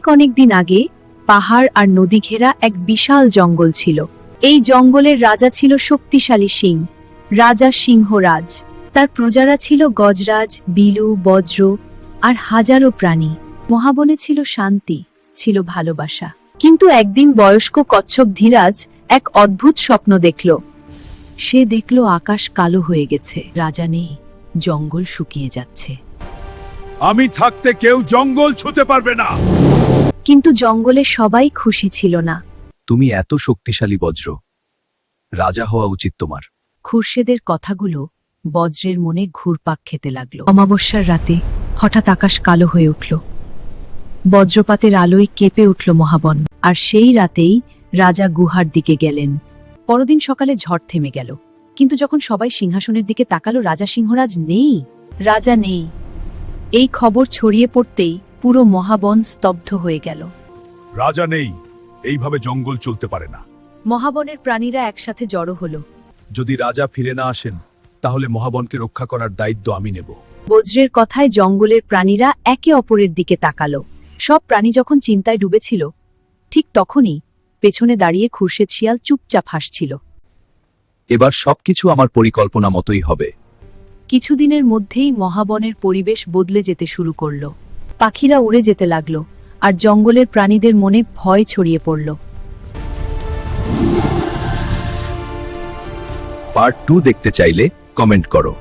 অনেক দিন আগে পাহাড় আর নদী ঘেরা এক বিশাল জঙ্গল ছিল। এই জঙ্গলের রাজা ছিল শক্তিশালী সিংহ, রাজা সিংহরাজ। তার প্রজারা ছিল গজরাজ, বিলু, বজ্র আর হাজারো প্রাণী। মহাবনে ছিল শান্তি, ছিল ভালোবাসা। কিন্তু একদিন বয়স্ক কচ্ছপ ধীরাজ এক অদ্ভুত স্বপ্ন দেখল। সে দেখল আকাশ কালো হয়ে গেছে, রাজা নেই, জঙ্গল শুকিয়ে যাচ্ছে। আমি থাকতে কেউ জঙ্গল ছুঁতে পারবে না। কিন্তু জঙ্গলে সবাই খুশি ছিল না। তুমি এত শক্তিশালী বজ্র, রাজা হওয়া উচিত তোমার। খুরশেদের কথাগুলো বজ্রের মনে ঘুরপাক খেতে লাগলো। অমাবস্যার রাতে হঠাৎ আকাশ কালো হয়ে উঠল। বজ্রপাতের আলোয় কেঁপে উঠল মহাবন। আর সেই রাতেই রাজা গুহার দিকে গেলেন। পরদিন সকালে ঝড় থেমে গেল, কিন্তু যখন সবাই সিংহাসনের দিকে তাকালো, রাজা সিংহরাজ নেই। রাজা নেই, এই খবর ছড়িয়ে পড়তেই পুরো মহাবন স্তব্ধ হয়ে গেল। রাজা নেই, এইভাবে জঙ্গল চলতে পারে না। মহাবনের প্রাণীরা একসাথে জড়ো হলো। যদি রাজা ফিরে না আসেন, তাহলে মহাবনকে রক্ষা করার দায়িত্ব আমি নেব। বজ্রের কথায় জঙ্গলের প্রাণীরা একে অপরের দিকে তাকালো। সব প্রাণী যখন চিন্তায় ডুবেছিল, ঠিক তখনই পেছনে দাঁড়িয়ে খুরশেদ শিয়াল চুপচাপ হাসছিল। এবার সবকিছু আমার পরিকল্পনা মতোই হবে। কিছুদিনের মধ্যেই মহাবনের পরিবেশ বদলে যেতে শুরু করল। পাখিরা উড়ে যেতে লাগল, আর জঙ্গলের প্রাণীদের মনে ভয় ছড়িয়ে পড়ল। পার্ট 2 দেখতে চাইলে কমেন্ট করো।